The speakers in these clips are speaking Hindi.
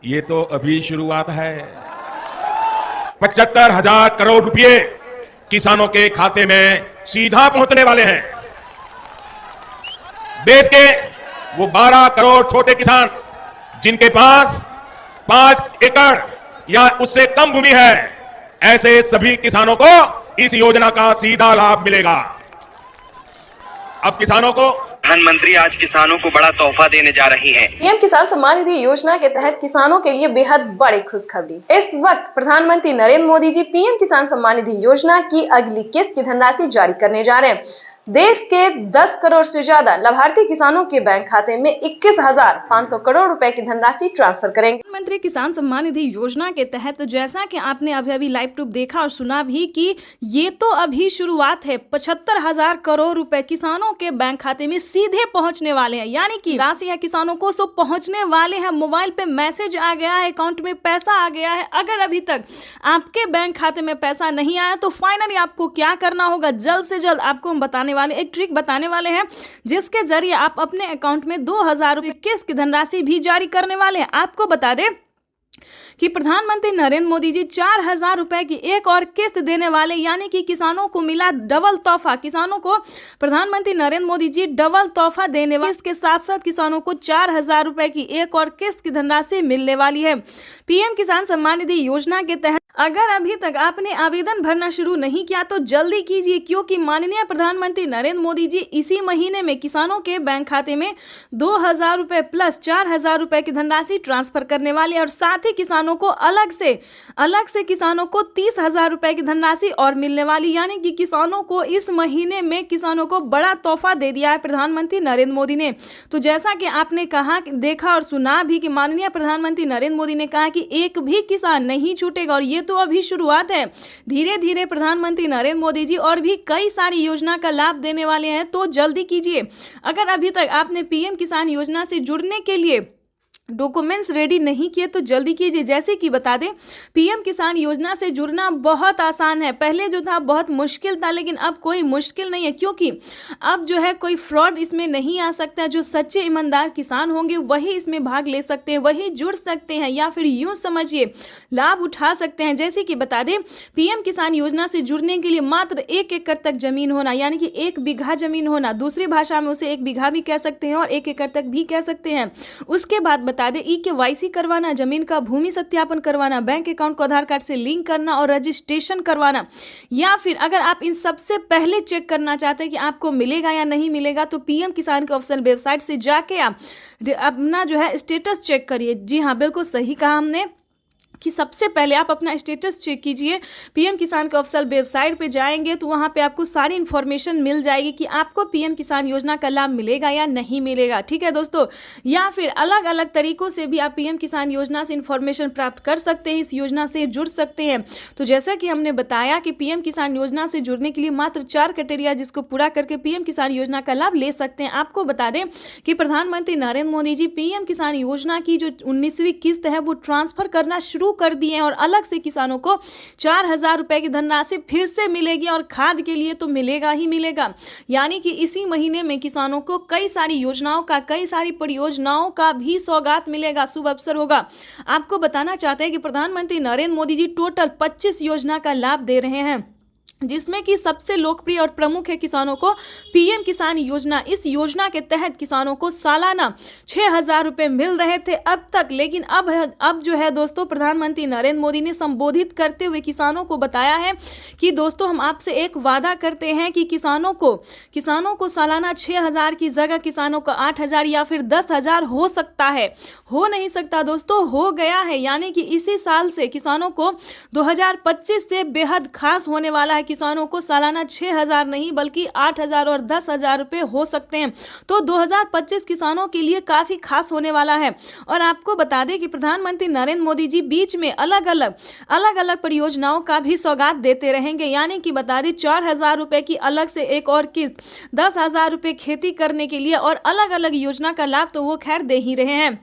ये तो अभी शुरुआत है। 75,000 करोड़ रुपए किसानों के खाते में सीधा पहुंचने वाले हैं। देश के वो 12 करोड़ छोटे किसान जिनके पास 5 एकड़ या उससे कम भूमि है, ऐसे सभी किसानों को इस योजना का सीधा लाभ मिलेगा। अब किसानों को प्रधानमंत्री आज किसानों को बड़ा तोहफा देने जा रही हैं। पीएम किसान सम्मान निधि योजना के तहत किसानों के लिए बेहद बड़ी खुशखबरी। इस वक्त प्रधानमंत्री नरेंद्र मोदी जी पीएम किसान सम्मान निधि योजना की अगली किस्त की धनराशि जारी करने जा रहे हैं। देश के 10 करोड़ से ज्यादा लाभार्थी किसानों के बैंक खाते में 21,500 करोड़ रुपए की धनराशि ट्रांसफर करेंगे। प्रधानमंत्री किसान सम्मान निधि योजना के तहत जैसा कि आपने अभी लाइव प्रूफ देखा और सुना भी कि ये तो अभी शुरुआत है। 75,000 करोड़ रुपए किसानों के बैंक खाते में सीधे पहुंचने वाले हैं, यानी कि राशि है किसानों को सो पहुंचने वाले हैं। मोबाइल पे मैसेज आ गया है, अकाउंट में पैसा आ गया है। अगर अभी तक आपके बैंक खाते में पैसा नहीं आया तो फाइनली आपको क्या करना होगा, जल्द से जल्द आपको हम बताने वाले एक ट्रिक बताने वाले हैं, जिसके जरिए आप अपने अकाउंट में 2,000 रुपए किस्त की धनराशि भी जारी करने वाले हैं। आपको बता दें कि प्रधानमंत्री नरेंद्र मोदी जी 4,000 रुपए की एक और किस्त देने वाले, यानी कि किसानों को मिला डबल तोहफा। किसानों को प्रधानमंत्री नरेंद्र मोदी जी डबल तोहफा देने वाले, इसके साथ साथ किसानों को 4,000 रुपए की एक और किस्त की धनराशि मिलने वाली है। पीएम किसान सम्मान निधि योजना के तहत अगर अभी तक आपने आवेदन भरना शुरू नहीं किया तो जल्दी कीजिए, क्योंकि माननीय प्रधानमंत्री नरेंद्र मोदी जी इसी महीने में किसानों के बैंक खाते में 2,000 रुपए प्लस 4,000 रुपए की धनराशि ट्रांसफर करने वाले और साथ ही किसानों को अलग से किसानों को 30,000 रुपए की धनराशि और मिलने वाली, यानी कि किसानों को इस महीने में किसानों को बड़ा तोहफा दे दिया है प्रधानमंत्री नरेंद्र मोदी ने। तो जैसा कि आपने कहा, देखा और सुना भी कि माननीय प्रधानमंत्री नरेंद्र मोदी ने कहा कि एक भी किसान नहीं छूटेगा, और ये तो अभी शुरुआत है। धीरे धीरे प्रधानमंत्री नरेंद्र मोदी जी और भी कई सारी योजना का लाभ देने वाले हैं, तो जल्दी कीजिए। अगर अभी तक आपने पीएम किसान योजना से जुड़ने के लिए डॉक्यूमेंट्स रेडी नहीं किए तो जल्दी कीजिए। जैसे कि बता दें, पीएम किसान योजना से जुड़ना बहुत आसान है। पहले जो था बहुत मुश्किल था, लेकिन अब कोई मुश्किल नहीं है, क्योंकि अब जो है कोई फ्रॉड इसमें नहीं आ सकता। जो सच्चे ईमानदार किसान होंगे वही इसमें भाग ले सकते हैं, वही जुड़ सकते हैं, या फिर यूं समझिए लाभ उठा सकते हैं। जैसे कि बता दें, पीएम किसान योजना से जुड़ने के लिए मात्र 1 एकड़ तक जमीन होना, यानी कि 1 बीघा जमीन होना, दूसरी भाषा में उसे 1 बीघा भी कह सकते हैं और 1 एकड़ तक भी कह सकते हैं। उसके बाद बता दें, KYC करवाना, जमीन का भूमि सत्यापन करवाना, बैंक अकाउंट को आधार कार्ड से लिंक करना और रजिस्ट्रेशन करवाना, या फिर अगर आप इन सबसे पहले चेक करना चाहते हैं कि आपको मिलेगा या नहीं मिलेगा तो पीएम किसान के ऑफिशियल वेबसाइट से जाके आप अपना जो है स्टेटस चेक करिए। जी हाँ, बिल्कुल सही कहा हमने कि सबसे पहले आप अपना स्टेटस चेक कीजिए। पीएम किसान के ऑफिशियल वेबसाइट पे जाएंगे तो वहाँ पे आपको सारी इन्फॉर्मेशन मिल जाएगी कि आपको पीएम किसान योजना का लाभ मिलेगा या नहीं मिलेगा। ठीक है दोस्तों, या फिर अलग अलग तरीकों से भी आप पीएम किसान योजना से इन्फॉर्मेशन प्राप्त कर सकते हैं, इस योजना से जुड़ सकते हैं। तो जैसा कि हमने बताया कि पीएम किसान योजना से जुड़ने के लिए मात्र 4 क्राइटेरिया जिसको पूरा करके पीएम किसान योजना का लाभ ले सकते हैं। आपको बता दें कि प्रधानमंत्री नरेंद्र मोदी जी पीएम किसान योजना की जो 19वीं किस्त है वो ट्रांसफर करना शुरू कर दिए हैं, और अलग से किसानों को 4,000 रुपए की धनराशि फिर से मिलेगी, और खाद के लिए तो मिलेगा ही मिलेगा। यानी कि इसी महीने में किसानों को कई सारी योजनाओं का, कई सारी परियोजनाओं का भी सौगात मिलेगा, शुभ अवसर होगा। आपको बताना चाहते हैं कि प्रधानमंत्री नरेंद्र मोदी जी टोटल 25 योजना का लाभ दे रहे हैं, जिसमें कि सबसे लोकप्रिय और प्रमुख है किसानों को पीएम किसान योजना। इस योजना के तहत किसानों को सालाना 6,000 रुपए मिल रहे थे अब तक, लेकिन अब जो है दोस्तों, प्रधानमंत्री नरेंद्र मोदी ने संबोधित करते हुए किसानों को बताया है कि दोस्तों हम आपसे एक वादा करते हैं कि किसानों को सालाना 6,000 की जगह किसानों को 8,000 या फिर 10,000 हो सकता है। हो नहीं सकता दोस्तों, हो गया है। यानी कि इसी साल से किसानों को 2025 से बेहद खास होने वाला है। किसानों को सालाना 6,000 नहीं बल्कि 8,000 और 10,000 रुपए हो सकते हैं। तो 2025 किसानों के लिए काफी खास होने वाला है। और आपको बता दें कि प्रधानमंत्री नरेंद्र मोदी जी बीच में अलग अलग परियोजनाओं का भी सौगात देते रहेंगे। यानी कि बता दें 4,000 रुपए की अलग से एक और किस्त, 10,000 रुपए खेती करने के लिए, और अलग अलग योजना का लाभ तो वो खैर दे ही रहे हैं।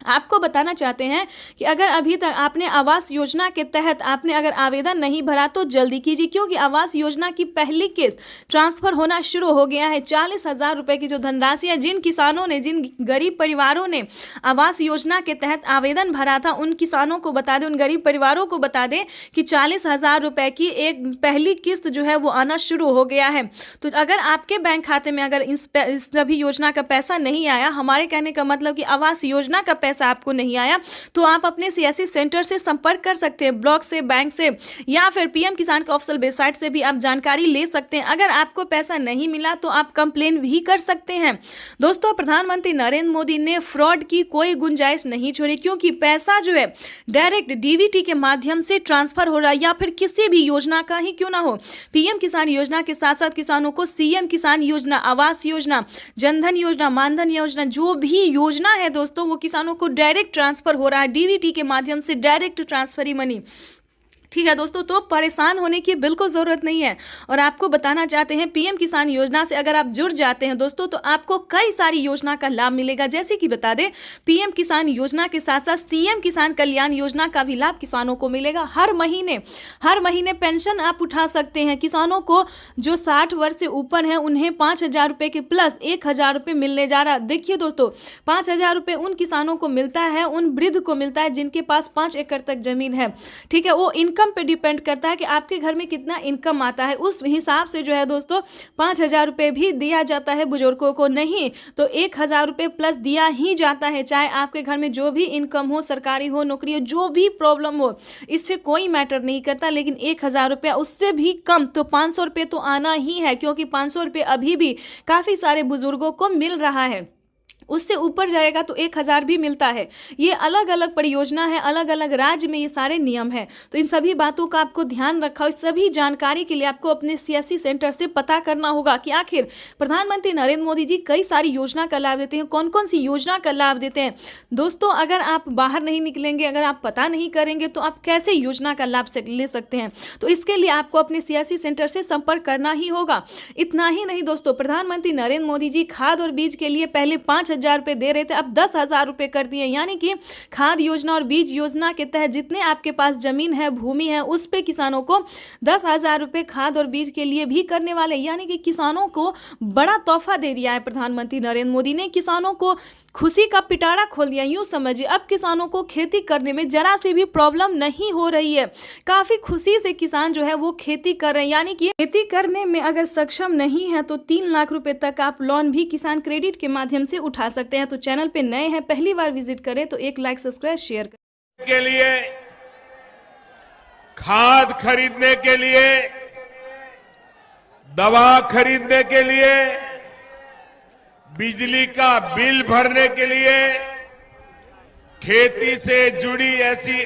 आपको बताना चाहते हैं कि अगर अभी तक आपने आवास योजना के तहत आपने अगर आवेदन नहीं भरा तो जल्दी कीजिए, क्योंकि आवास योजना की पहली किस्त ट्रांसफर होना शुरू हो गया है। 40,000 रुपए की जो धनराशि है, जिन किसानों ने, जिन गरीब परिवारों ने आवास योजना के तहत आवेदन भरा था, उन किसानों को बता दें, उन गरीब परिवारों को बता दें कि 40,000 रुपए की एक पहली किस्त जो है वो आना शुरू हो गया है। तो अगर आपके बैंक खाते में अगर इस सभी योजना का पैसा नहीं आया, हमारे कहने का मतलब कि आवास योजना का पैसा आपको नहीं आया, तो आप अपने सीएससी सेंटर से संपर्क कर सकते हैं, ब्लॉक से, बैंक से, या फिर पीएम किसान के ऑफिशियल वेबसाइट से भी आप जानकारी ले सकते हैं। अगर आपको पैसा नहीं मिला तो आप कंप्लेन भी कर सकते हैं। दोस्तों, प्रधानमंत्री नरेंद्र मोदी ने फ्रॉड की कोई गुंजाइश नहीं छोड़ी, क्योंकि पैसा जो है डायरेक्ट डीबीटी के माध्यम से ट्रांसफर हो रहा है, या फिर किसी भी योजना का ही क्यों ना हो। पीएम किसान योजना के साथ साथ किसानों को सीएम किसान योजना, आवास योजना, जनधन योजना, मानधन योजना, जो भी योजना है दोस्तों, वो किसानों को डायरेक्ट ट्रांसफर हो रहा है, डीबीटी के माध्यम से डायरेक्ट ट्रांसफर ही मनी। ठीक है दोस्तों, तो परेशान होने की बिल्कुल ज़रूरत नहीं है। और आपको बताना चाहते हैं, पीएम किसान योजना से अगर आप जुड़ जाते हैं दोस्तों, तो आपको कई सारी योजना का लाभ मिलेगा। जैसे कि बता दें, पीएम किसान योजना के साथ साथ सीएम किसान कल्याण योजना का भी लाभ किसानों को मिलेगा। हर महीने पेंशन आप उठा सकते हैं। किसानों को जो 60 वर्ष से ऊपर है, उन्हें 5,000 रुपये के प्लस 1,000 रुपये मिलने जा रहा। देखिए दोस्तों, 5,000 रुपये उन किसानों को मिलता है, उन वृद्ध को मिलता है जिनके पास 5 एकड़ तक जमीन है। ठीक है, वो इनकम पे डिपेंड करता है कि आपके घर में कितना इनकम आता है, उस हिसाब से जो है दोस्तों 5,000 रुपये भी दिया जाता है। बुजुर्गों को नहीं तो 1,000 रुपये प्लस दिया ही जाता है। चाहे आपके घर में जो भी इनकम हो, सरकारी हो, नौकरी हो, जो भी प्रॉब्लम हो, इससे कोई मैटर नहीं करता। लेकिन 1,000 रुपया, उससे भी कम तो 500 रुपये तो आना ही है, क्योंकि 500 रुपये अभी भी काफ़ी सारे बुजुर्गों को मिल रहा है। उससे ऊपर जाएगा तो 1,000 भी मिलता है। ये अलग अलग परियोजना है, अलग अलग राज्य में ये सारे नियम हैं। तो इन सभी बातों का आपको ध्यान रखा। इस सभी जानकारी के लिए आपको अपने सीएससी सेंटर से पता करना होगा कि आखिर प्रधानमंत्री नरेंद्र मोदी जी कई सारी योजना का लाभ देते हैं, कौन कौन सी योजना का लाभ देते हैं। दोस्तों, अगर आप बाहर नहीं निकलेंगे, अगर आप पता नहीं करेंगे, तो आप कैसे योजना का लाभ ले सकते हैं। तो इसके लिए आपको अपने सीएससी सेंटर से संपर्क करना ही होगा। इतना ही नहीं दोस्तों, प्रधानमंत्री नरेंद्र मोदी जी खाद और बीज के लिए पहले 5,000 रुपए दे रहे थे, अब 10,000 रुपए कर दिए। यानी कि खाद योजना और बीज योजना के तहत जितने आपके पास जमीन है, भूमि है, उस पे किसानों को 10,000 रुपए खाद और बीज के लिए भी करने वाले। यानी कि किसानों को बड़ा तोहफा दे दिया है प्रधानमंत्री नरेंद्र मोदी ने। किसानों को खुशी का पिटारा खोल दिया, यूं समझिए। अब किसानों को खेती करने में जरा सी भी प्रॉब्लम नहीं हो रही है। काफी खुशी से किसान जो है वो खेती कर रहे हैं। यानी कि खेती करने में अगर सक्षम नहीं है तो 3 लाख रुपए तक आप लोन भी किसान क्रेडिट के माध्यम से उठा सकते हैं। तो चैनल पे नए हैं, पहली बार विजिट करें तो एक लाइक, सब्सक्राइब, शेयर करें। के लिए, खाद खरीदने के लिए, दवा खरीदने के लिए, बिजली का बिल भरने के लिए, खेती से जुड़ी ऐसी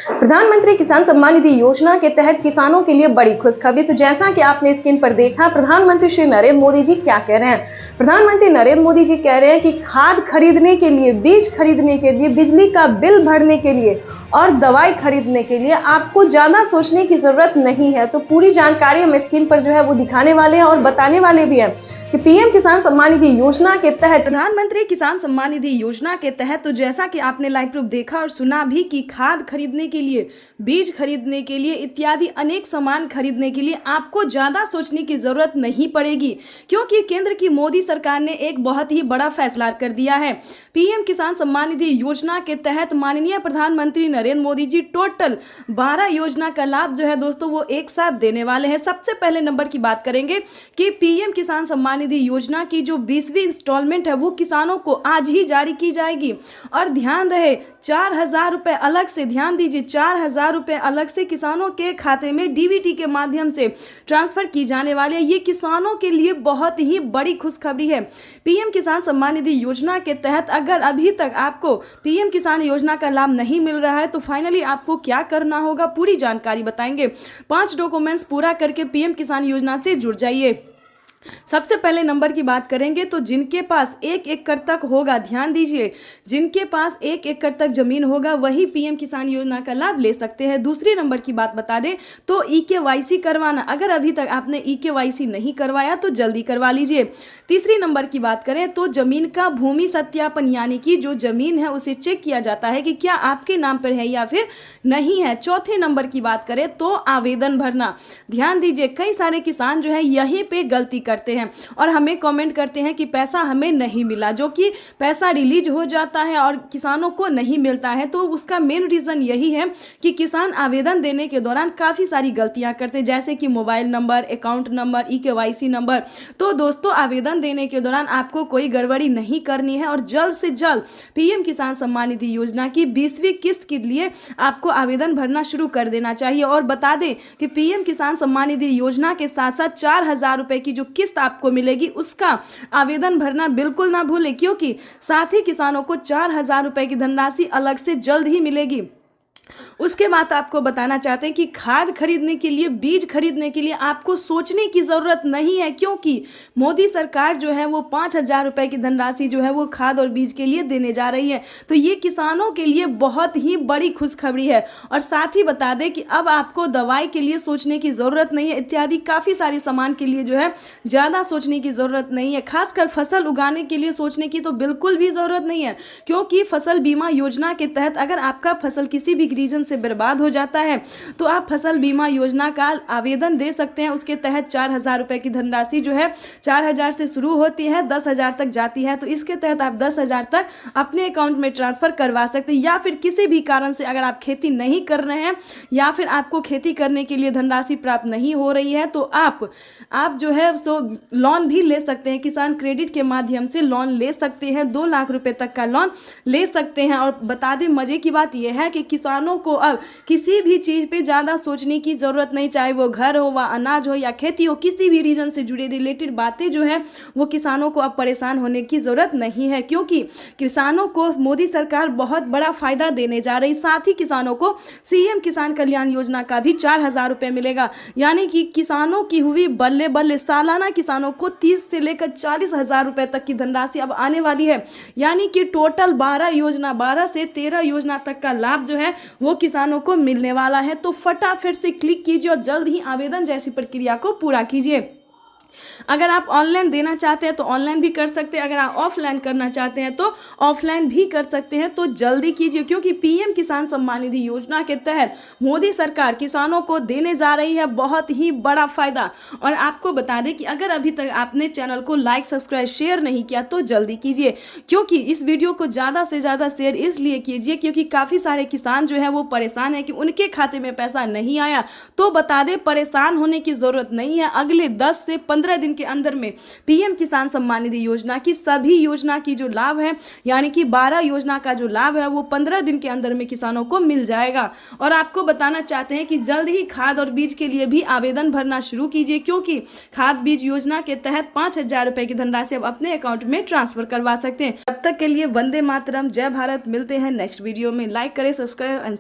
प्रधानमंत्री किसान सम्मान निधि योजना के तहत किसानों के लिए बड़ी खुशखबरी। तो जैसा कि आपने स्क्रीन पर देखा, प्रधानमंत्री श्री नरेंद्र मोदी जी क्या कह रहे हैं। प्रधानमंत्री नरेंद्र मोदी जी कह रहे हैं कि खाद खरीदने के लिए, बीज खरीदने के लिए, बिजली का बिल भरने के लिए और दवाई खरीदने के लिए आपको ज्यादा सोचने की जरूरत नहीं है। तो पूरी जानकारी हम स्क्रीन पर जो है वो दिखाने वाले हैं और बताने वाले भी हैं कि पीएम किसान सम्मान निधि योजना के तहत, प्रधानमंत्री किसान सम्मान निधि योजना के तहत, तो जैसा कि आपने लाइव प्रूफ देखा और सुना भी कि खाद खरीदने के लिए, बीज खरीदने के लिए इत्यादि अनेक सामान खरीदने के लिए आपको ज़्यादा सोचने की ज़रूरत नहीं पड़ेगी, क्योंकि केंद्र की मोदी सरकार ने एक बहुत ही बड़ा फैसला कर दिया है। पीएम किसान सम्मान निधि योजना के तहत माननीय प्रधानमंत्री नरेंद्र मोदी जी टोटल 12 योजना का लाभ जो है दोस्तों वो एक साथ देने वाले हैं। सबसे पहले नंबर की बात करेंगे कि पीएम किसान सम्मान निधि योजना की जो 20वीं इंस्टॉलमेंट है वो किसानों को आज ही जारी की जाएगी। और ध्यान रहे, 4,000 रुपये अलग से, ध्यान दीजिए, 4,000 रुपये अलग से किसानों के खाते में डीबीटी के माध्यम से ट्रांसफर की जाने वाली है। ये किसानों के लिए बहुत ही बड़ी खुशखबरी है। पीएम किसान सम्मान निधि योजना के तहत अगर अभी तक आपको पीएम किसान योजना का लाभ नहीं मिल रहा है तो फाइनली आपको क्या करना होगा, पूरी जानकारी बताएंगे। 5 डॉक्यूमेंट्स पूरा करके पीएम किसान योजना से जुड़ जाइए। सबसे पहले नंबर की बात करेंगे तो जिनके पास 1 एकड़ तक होगा, ध्यान दीजिए, जिनके पास 1 एकड़ तक जमीन होगा वही पीएम किसान योजना का लाभ ले सकते हैं। दूसरी नंबर की बात बता दें तो ईकेवाईसी करवाना, अगर अभी तक आपने ईकेवाईसी नहीं करवाया तो जल्दी करवा लीजिए। तीसरी नंबर की बात करें तो जमीन का भूमि सत्यापन, यानी कि जो जमीन है उसे चेक किया जाता है कि क्या आपके नाम पर है या फिर नहीं है। चौथे नंबर की बात करें तो आवेदन भरना, ध्यान दीजिए, कई सारे किसान जो है यहीं पे गलती करते हैं और हमें कमेंट करते हैं कि पैसा हमें नहीं मिला, जो कि पैसा रिलीज हो जाता है और किसानों को नहीं मिलता है। तो उसका मेन रीज़न यही है कि किसान आवेदन देने के दौरान काफ़ी सारी गलतियां करते हैं, जैसे कि mobile number, account number, eKYC number. तो दोस्तों, आवेदन देने के दौरान आपको कोई गड़बड़ी नहीं करनी है और जल्द से जल्द पीएम किसान सम्मान निधि योजना की 20वीं किस्त के लिए आपको आवेदन भरना शुरू कर देना चाहिए। और बता दें कि पीएम किसान सम्मान निधि योजना के साथ साथ 4,000 रुपए की जो किस्त आपको मिलेगी उसका आवेदन भरना बिल्कुल ना भूलें, क्योंकि साथ ही किसानों को 4,000 रुपए की धनराशि अलग से जल्द ही मिलेगी। उसके बाद आपको बताना चाहते हैं कि खाद खरीदने के लिए, बीज खरीदने के लिए आपको सोचने की ज़रूरत नहीं है, क्योंकि मोदी सरकार जो है वो 5,000 रुपए की धनराशि जो है वो खाद और बीज के लिए देने जा रही है। तो ये किसानों के लिए बहुत ही बड़ी खुशखबरी है। और साथ ही बता दें कि अब आपको दवाई के लिए सोचने की ज़रूरत नहीं है, इत्यादि काफ़ी सारे सामान के लिए जो है ज़्यादा सोचने की ज़रूरत नहीं है। खासकर फसल उगाने के लिए सोचने की तो बिल्कुल भी ज़रूरत नहीं है, क्योंकि फसल बीमा योजना के तहत अगर आपका फसल किसी भी रीजन से बर्बाद हो जाता है तो आप फसल बीमा योजना का आवेदन दे सकते हैं। उसके तहत 4,000 रुपए की धनराशि जो है 4,000 से शुरू होती है, 10,000 तक जाती है। तो इसके तहत आप 10,000 तक अपने अकाउंट में ट्रांसफर करवा सकते हैं। या फिर किसी भी कारण से अगर आप खेती नहीं कर रहे हैं या फिर आपको खेती करने के लिए धनराशि प्राप्त नहीं हो रही है तो आप जो है सो लोन भी ले सकते हैं। किसान क्रेडिट के माध्यम से लोन ले सकते हैं, 2 लाख रुपए तक का लोन ले सकते हैं। और बता दें, मजे की बात यह है कि किसानों को अब किसी भी चीज़ पे ज़्यादा सोचने की ज़रूरत नहीं, चाहे वो घर हो, व अनाज हो या खेती हो, किसी भी रीजन से जुड़े रिलेटेड बातें जो है वो किसानों को अब परेशान होने की ज़रूरत नहीं है, क्योंकि किसानों को मोदी सरकार बहुत बड़ा फायदा देने जा रही। साथ ही किसानों को सीएम किसान कल्याण योजना का भी 4,000 रुपये मिलेगा, यानी कि किसानों की हुई बल्ले बल्ले सालाना किसानों को 30 से लेकर 40,000 रुपये तक की धनराशि अब आने वाली है। यानी कि टोटल 12 से 13 योजना तक का लाभ जो है वो किसानों को मिलने वाला है। तो फटाफट से क्लिक कीजिए और जल्द ही आवेदन जैसी प्रक्रिया को पूरा कीजिए। अगर आप ऑनलाइन देना चाहते हैं तो ऑनलाइन भी कर सकते हैं, अगर आप ऑफलाइन करना चाहते हैं तो ऑफलाइन भी कर सकते हैं। तो जल्दी कीजिए, क्योंकि पीएम किसान सम्मान निधि योजना के तहत मोदी सरकार किसानों को देने जा रही है बहुत ही बड़ा फायदा। और आपको बता दें कि अगर अभी तक आपने चैनल को लाइक, सब्सक्राइब, शेयर नहीं किया तो जल्दी कीजिए, क्योंकि इस वीडियो को ज़्यादा से ज़्यादा शेयर इसलिए कीजिए क्योंकि काफ़ी सारे किसान जो है वो परेशान है कि उनके खाते में पैसा नहीं आया। तो बता दें, परेशान होने की ज़रूरत नहीं है। अगले 10 से 15 दिन के अंदर में पीएम किसान सम्मान निधि योजना की सभी योजना की जो लाभ है, यानी कि 12 योजना का जो लाभ है वो 15 दिन के अंदर में किसानों को मिल जाएगा। और आपको बताना चाहते हैं कि जल्द ही खाद और बीज के लिए भी आवेदन भरना शुरू कीजिए, क्योंकि खाद बीज योजना के तहत 5,000 रुपए की धनराशि आप अपने अकाउंट में ट्रांसफर करवा सकते हैं। तब तक के लिए वंदे मातरम, जय भारत। मिलते हैं नेक्स्ट वीडियो में। लाइक करें, सब्सक्राइब एंड